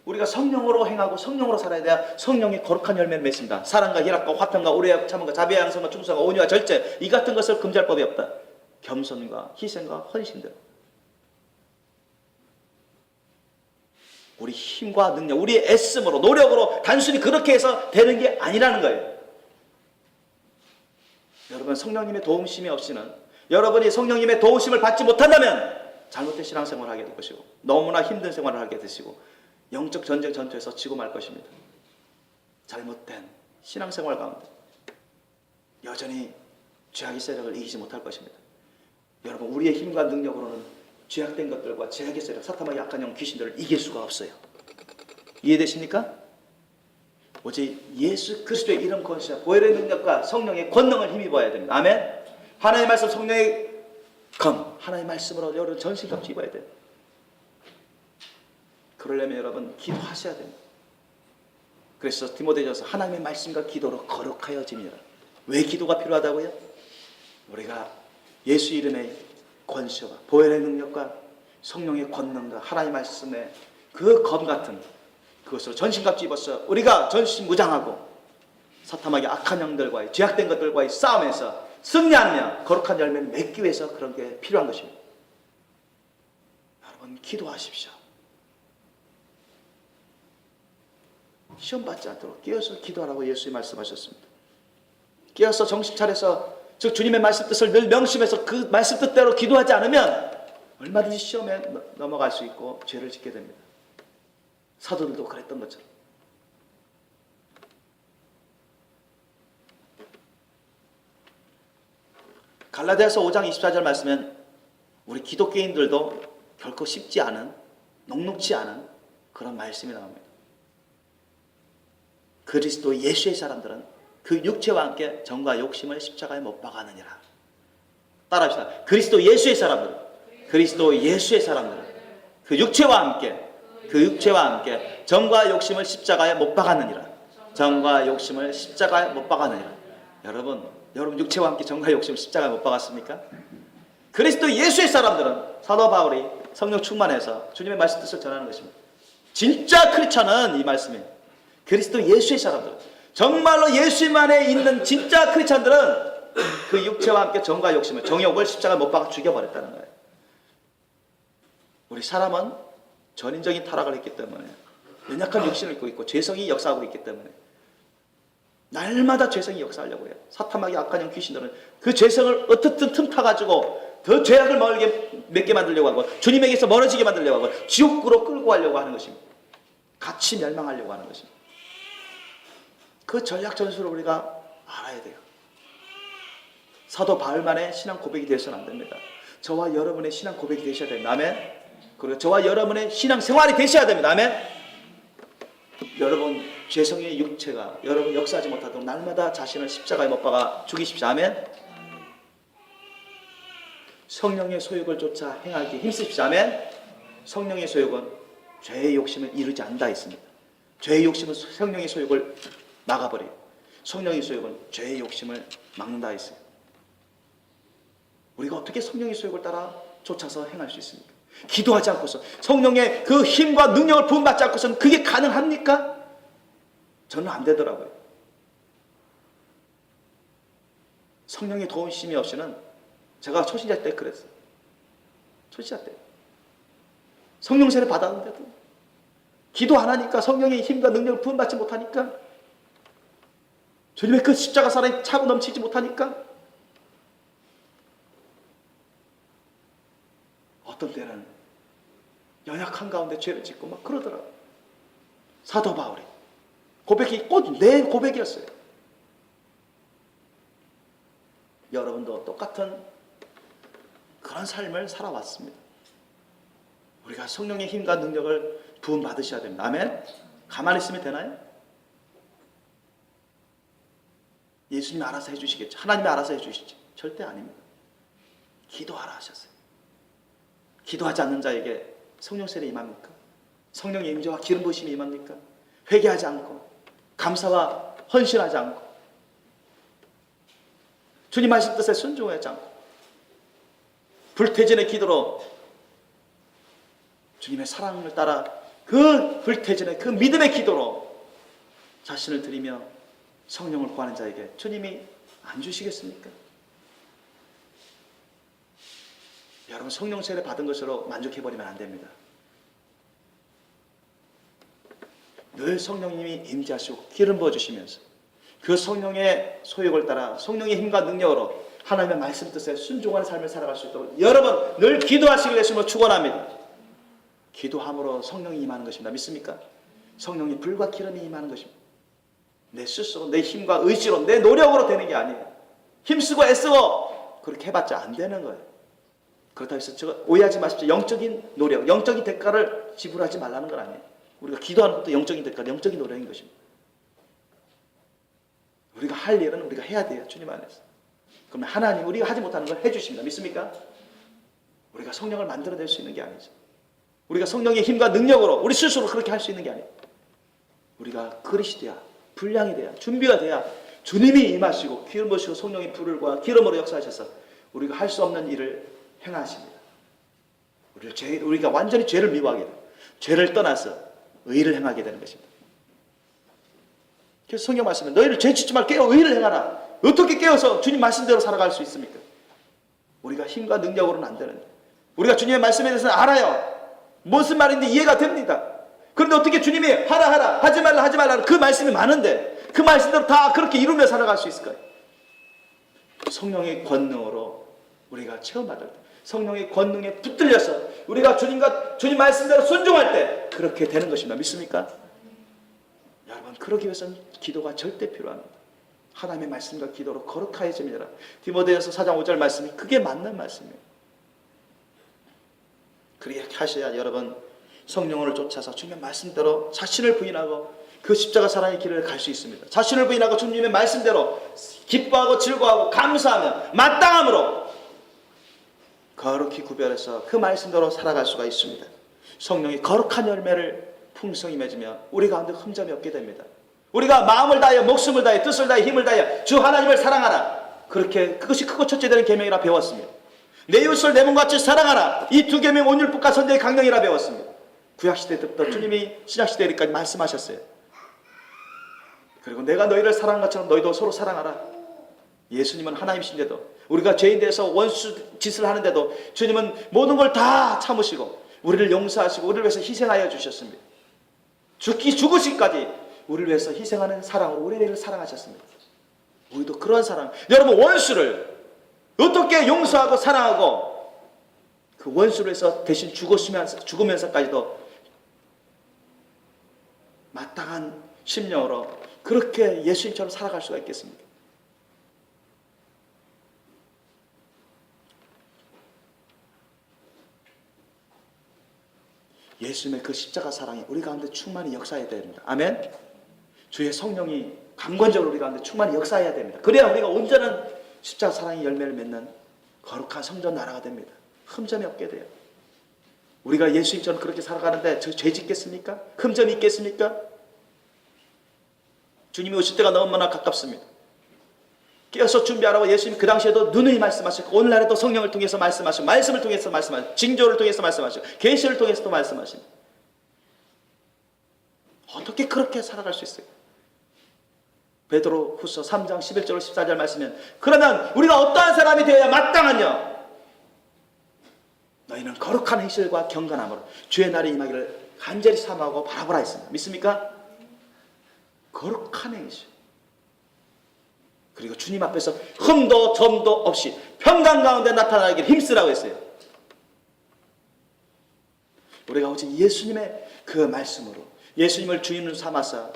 우리가 성령으로 행하고 성령으로 살아야 돼야 성령의 거룩한 열매를 맺습니다. 사랑과 희락과 화평과 우애와 참음과 자비와 양성과 충성과 온유와 절제 이 같은 것을 금지할 법이 없다. 겸손과 희생과 헌신대로 우리 힘과 능력, 우리의 애씀으로 노력으로 단순히 그렇게 해서 되는 게 아니라는 거예요. 여러분 성령님의 도움심이 없이는 여러분이 성령님의 도우심을 받지 못한다면 잘못된 신앙생활을 하게 될 것이고 너무나 힘든 생활을 하게 되시고 영적 전쟁 전투에서 지고 말 것입니다. 잘못된 신앙생활 가운데 여전히 죄악의 세력을 이기지 못할 것입니다. 여러분 우리의 힘과 능력으로는 죄악된 것들과 죄악의 세력, 사탄과 약한 영 귀신들을 이길 수가 없어요. 이해되십니까? 오직 예수 그리스도의 이름 권세와 보혈의 능력과 성령의 권능을 힘입어야 됩니다. 아멘. 하나님의 말씀 성령의 검 하나님의 말씀으로 여러분 전신갑주 입어야 돼요. 그러려면 여러분 기도하셔야 됩니다. 그래서 디모데전서 하나님의 말씀과 기도로 거룩하여집니다. 왜 기도가 필요하다고요? 우리가 예수 이름의 권세와 보혈의 능력과 성령의 권능과 하나님의 말씀의 그 검 같은 그것으로 전신갑주 입어서 우리가 전신 무장하고 사탄에게 악한 영들과의 죄악된 것들과의 싸움에서 승리하느냐 거룩한 열매를 맺기 위해서 그런 게 필요한 것입니다. 여러분 기도하십시오. 시험 받지 않도록 깨어서 기도하라고 예수님이 말씀하셨습니다. 깨어서 정신 차려서 즉 주님의 말씀 뜻을 늘 명심해서 그 말씀 뜻대로 기도하지 않으면 얼마든지 시험에 넘어갈 수 있고 죄를 짓게 됩니다. 사도들도 그랬던 것처럼. 갈라디아서 5장 24절 말씀엔 우리 기독교인들도 결코 쉽지 않은 녹록지 않은 그런 말씀이 나옵니다. 그리스도 예수의 사람들은 그 육체와 함께 정과 욕심을 십자가에 못 박았느니라. 따라합시다. 그리스도 예수의 사람들은 그 육체와 함께 정과 욕심을 십자가에 못 박았느니라. 정과 욕심을 십자가에 못 박았느니라. 여러분 육체와 함께 정과 욕심을 십자가에 못 박았습니까? 그리스도 예수의 사람들은 사도 바울이 성령 충만해서 주님의 말씀 뜻을 전하는 것입니다. 진짜 크리스천은 이 말씀이에요. 그리스도 예수의 사람들, 정말로 예수님 안에 있는 진짜 크리스천들은 그 육체와 함께 정과 욕심을 정욕을 십자가에 못 박아 죽여버렸다는 거예요. 우리 사람은 전인적인 타락을 했기 때문에 연약한 육신을 입고 있고 죄성이 역사하고 있기 때문에 날마다 죄성이 역사하려고 해요. 사탄마귀 악한 영 귀신들은 그 죄성을 어떻든 틈타가지고 더 죄악을 맺게 만들려고 하고 주님에게서 멀어지게 만들려고 하고 지옥으로 끌고 가려고 하는 것입니다. 같이 멸망하려고 하는 것입니다. 그 전략 전술을 우리가 알아야 돼요. 사도 바울만의 신앙 고백이 되어서는 안 됩니다. 저와 여러분의 신앙 고백이 되셔야 됩니다. 아멘. 그리고 저와 여러분의 신앙 생활이 되셔야 됩니다. 아멘. 여러분 죄성의 육체가 여러분 역사하지 못하도록 날마다 자신을 십자가에 못 박아 죽이십시오. 아멘. 성령의 소욕을 쫓아 행하기 힘쓰십시오. 아멘. 성령의 소욕은 죄의 욕심을 이루지 않는다 했습니다. 죄의 욕심은 성령의 소욕을 막아버려요. 성령의 소욕은 죄의 욕심을 막는다 했어요. 우리가 어떻게 성령의 소욕을 따라 쫓아서 행할 수 있습니까? 기도하지 않고서 성령의 그 힘과 능력을 부음받지 않고서는 그게 가능합니까? 저는 안 되더라고요. 성령의 도우심이 없이는 제가 초신자 때 그랬어요. 초신자 때 성령 세례 받았는데도 기도 안 하니까 성령의 힘과 능력을 부음받지 못하니까 주님의 그 십자가 사랑이 차고 넘치지 못하니까 어떤 때는 연약한 가운데 죄를 짓고 막 그러더라고요. 사도 바울이 고백이 꼭 내 고백이었어요. 여러분도 똑같은 그런 삶을 살아왔습니다. 우리가 성령의 힘과 능력을 부음받으셔야 됩니다. 아멘. 가만히 있으면 되나요? 예수님이 알아서 해주시겠죠. 하나님이 알아서 해주시죠. 절대 아닙니다. 기도하라 하셨어요. 기도하지 않는 자에게 성령 세례 임합니까? 성령의 임재와 기름 부으심이 임합니까? 회개하지 않고 감사와 헌신하지 않고 주님 말씀 뜻에 순종하지 않고 불태전의 기도로 주님의 사랑을 따라 그 불태전의 그 믿음의 기도로 자신을 드리며 성령을 구하는 자에게 주님이 안 주시겠습니까? 여러분 성령 세례 받은 것으로 만족해버리면 안 됩니다. 늘 성령님이 임재하시고 기름 부어주시면서 그 성령의 소욕을 따라 성령의 힘과 능력으로 하나님의 말씀 뜻에 순종하는 삶을 살아갈 수 있도록 여러분 늘 기도하시길 예수님으로 축원합니다. 기도함으로 성령이 임하는 것입니다. 믿습니까? 성령이 불과 기름이 임하는 것입니다. 내 스스로 내 힘과 의지로 내 노력으로 되는 게 아니에요. 힘쓰고 애쓰고 그렇게 해봤자 안 되는 거예요. 그렇다고 해서 오해하지 마십시오. 영적인 노력, 영적인 대가를 지불하지 말라는 건 아니에요. 우리가 기도하는 것도 영적인 대가, 영적인 노력인 것입니다. 우리가 할 일은 우리가 해야 돼요. 주님 안에서. 그러면 하나님 우리가 하지 못하는 걸 해주십니다. 믿습니까? 우리가 성령을 만들어낼 수 있는 게 아니죠. 우리가 성령의 힘과 능력으로 우리 스스로 그렇게 할 수 있는 게 아니에요. 우리가 그릇이 돼야, 분량이 돼야, 준비가 돼야 주님이 임하시고 기름 부으시고 성령의 불과 기름으로 역사하셔서 우리가 할 수 없는 일을 행하십니다. 우리가 완전히 죄를 미워하게 돼요. 죄를 떠나서 의를 행하게 되는 것입니다. 그래서 성경 말씀은 너희를 죄 짓지 말고 깨어 의를 행하라. 어떻게 깨어서 주님 말씀대로 살아갈 수 있습니까? 우리가 힘과 능력으로는 안 되는데 우리가 주님의 말씀에 대해서는 알아요. 무슨 말인지 이해가 됩니다. 그런데 어떻게 주님이 하라 하지 말라 그 말씀이 많은데 그 말씀대로 다 그렇게 이루며 살아갈 수 있을까요? 성령의 권능으로 우리가 체험받을 때 성령의 권능에 붙들려서 우리가 주님 말씀대로 순종할 때 그렇게 되는 것입니다. 믿습니까? 여러분 그러기 위해서는 기도가 절대 필요합니다. 하나님의 말씀과 기도로 거룩하여집니다. 디모데전서 4장 5절 말씀이 그게 맞는 말씀이에요. 그렇게 하셔야 여러분 성령을 쫓아서 주님의 말씀대로 자신을 부인하고 그 십자가 사랑의 길을 갈 수 있습니다. 자신을 부인하고 주님의 말씀대로 기뻐하고 즐거워하고 감사하며 마땅함으로 거룩히 구별해서 그 말씀대로 살아갈 수가 있습니다. 성령이 거룩한 열매를 풍성히 맺으며 우리 가운데 흠점이 없게 됩니다. 우리가 마음을 다하여 목숨을 다하여 뜻을 다하여 힘을 다하여 주 하나님을 사랑하라. 그렇게 그것이 크고 첫째 되는 계명이라 배웠습니다. 내 이웃을 내 몸같이 사랑하라. 이 두 계명 온율법과 선제의 강령이라 배웠습니다. 구약시대 때부터 주님이 신약시대까지 말씀하셨어요. 그리고 내가 너희를 사랑한 것처럼 너희도 서로 사랑하라. 예수님은 하나님이신데도 우리가 죄인 돼서 원수 짓을 하는데도 주님은 모든 걸 다 참으시고 우리를 용서하시고 우리를 위해서 희생하여 주셨습니다. 죽으시기까지 우리를 위해서 희생하는 사랑으로 우리를 사랑하셨습니다. 우리도 그런 사랑, 여러분 원수를 어떻게 용서하고 사랑하고 그 원수를 위해서 대신 죽으면서까지도 마땅한 심령으로 그렇게 예수님처럼 살아갈 수가 있겠습니까? 예수님의 그 십자가 사랑이 우리 가운데 충만히 역사해야 됩니다. 아멘. 주의 성령이 강권적으로 우리 가운데 충만히 역사해야 됩니다. 그래야 우리가 온전한 십자가 사랑의 열매를 맺는 거룩한 성전 나라가 됩니다. 흠점이 없게 돼요. 우리가 예수님처럼 그렇게 살아가는데 죄 짓겠습니까? 흠점이 있겠습니까? 주님이 오실 때가 너무나 가깝습니다. 깨어서 준비하라고 예수님이 그 당시에도 누누이 말씀하셨고 오늘날에도 성령을 통해서 말씀하시고 말씀을 통해서 말씀하시고 징조를 통해서 말씀하시고 계시를 통해서도 말씀하십니다. 어떻게 그렇게 살아갈 수 있어요? 베드로 후서 3장 11절 14절 말씀은 그러면 우리가 어떠한 사람이 되어야 마땅하냐? 너희는 거룩한 행실과 경건함으로 주의 날이 임하기를 간절히 사모하고 바라보라 했습니다. 믿습니까? 거룩한 행실. 그리고 주님 앞에서 흠도 점도 없이 평강 가운데 나타나기를 힘쓰라고 했어요. 우리가 오직 예수님의 그 말씀으로 예수님을 주인으로 삼아서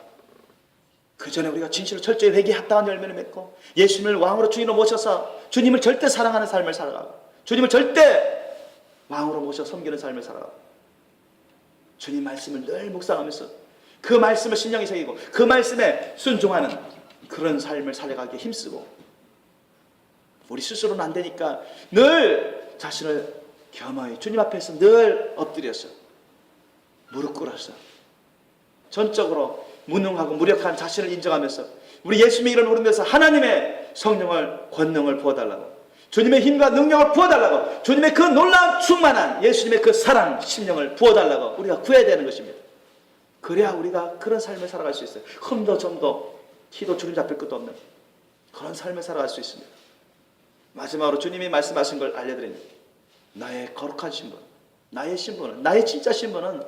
그 전에 우리가 진실로 철저히 회개에 합당한 열매를 맺고 예수님을 왕으로 주인으로 모셔서 주님을 절대 사랑하는 삶을 살아가고 주님을 절대 왕으로 모셔 섬기는 삶을 살아가고 주님 말씀을 늘 묵상하면서 그 말씀을 심령에 새기고 그 말씀에 순종하는 그런 삶을 살아가기에 힘쓰고 우리 스스로는 안 되니까 늘 자신을 겸허히 주님 앞에서 늘 엎드려서 무릎 꿇어서 전적으로 무능하고 무력한 자신을 인정하면서 우리 예수님의 이런 오른데서 하나님의 성령을 권능을 부어달라고 주님의 힘과 능력을 부어달라고 주님의 그 놀라운 충만한 예수님의 그 사랑 심령을 부어달라고 우리가 구해야 되는 것입니다. 그래야 우리가 그런 삶을 살아갈 수 있어요. 흠도 점도 키도 주름 잡힐 것도 없는 그런 삶을 살아갈 수 있습니다. 마지막으로 주님이 말씀하신 걸 알려드립니다. 나의 거룩한 신분, 나의 신분은 나의 진짜 신분은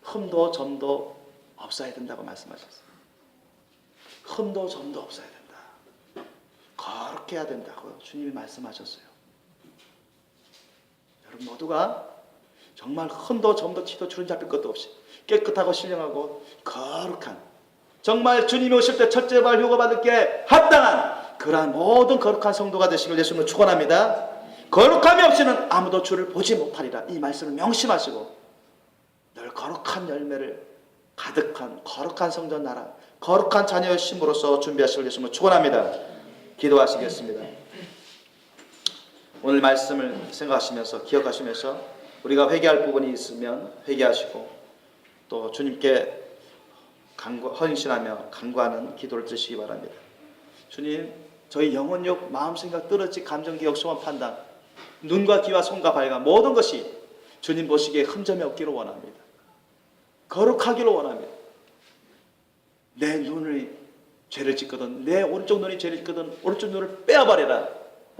흠도 점도 없어야 된다고 말씀하셨어요. 흠도 점도 없어야 된다. 거룩해야 된다고 주님이 말씀하셨어요. 여러분 모두가 정말 흠도 점도 티도 주름 잡힐 것도 없이 깨끗하고 신령하고 거룩한 정말 주님이 오실 때 첫째 발 휴거받을 게 합당한 그러한 모든 거룩한 성도가 되시길 예수님을 축원합니다. 거룩함이 없이는 아무도 주를 보지 못하리라. 이 말씀을 명심하시고 늘 거룩한 열매를 가득한 거룩한 성전 나라 거룩한 자녀의 심으로서 준비하시길 예수님을 축원합니다. 기도하시겠습니다. 오늘 말씀을 생각하시면서 기억하시면서 우리가 회개할 부분이 있으면 회개하시고 또 주님께 헌신하며 간구하는 기도를 드시기 바랍니다. 주님, 저희 영혼욕, 마음생각, 떨어지 감정기억, 소원, 판단, 눈과 귀와 손과 발과 모든 것이 주님 보시기에 흠점이 없기를 원합니다. 거룩하기를 원합니다. 내 눈을 죄를 짓거든 내 오른쪽 눈이 죄를 짓거든 오른쪽 눈을 빼어버려라.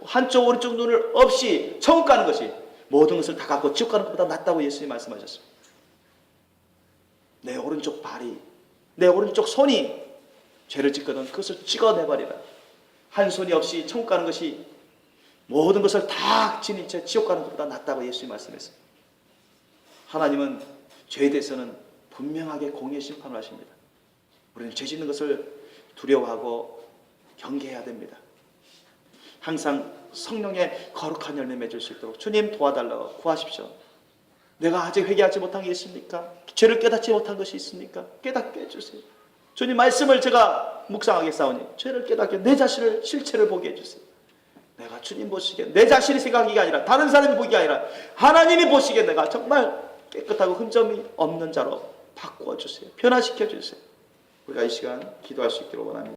한쪽 오른쪽 눈을 없이 천국 가는 것이 모든 것을 다 갖고 지옥 가는 것보다 낫다고 예수님이 말씀하셨습니다. 내 오른쪽 발이 내 오른쪽 손이 죄를 짓거든 그것을 찍어내버리라. 한 손이 없이 천국 가는 것이 모든 것을 다 지닌 채 지옥 가는 것보다 낫다고 예수님이 말씀했습니다. 하나님은 죄에 대해서는 분명하게 공의 심판을 하십니다. 우리는 죄 짓는 것을 두려워하고 경계해야 됩니다. 항상 성령의 거룩한 열매 맺을 수 있도록 주님 도와달라고 구하십시오. 내가 아직 회개하지 못한 게 있습니까? 죄를 깨닫지 못한 것이 있습니까? 깨닫게 해주세요. 주님 말씀을 제가 묵상하게 싸우니 죄를 깨닫게 내 자신을 실체를 보게 해주세요. 내가 주님 보시기에 내 자신이 생각하기가 아니라 다른 사람이 보기가 아니라 하나님이 보시기에 내가 정말 깨끗하고 흠점이 없는 자로 바꾸어 주세요. 변화시켜 주세요. 우리가 이 시간 기도할 수 있기를 원합니다.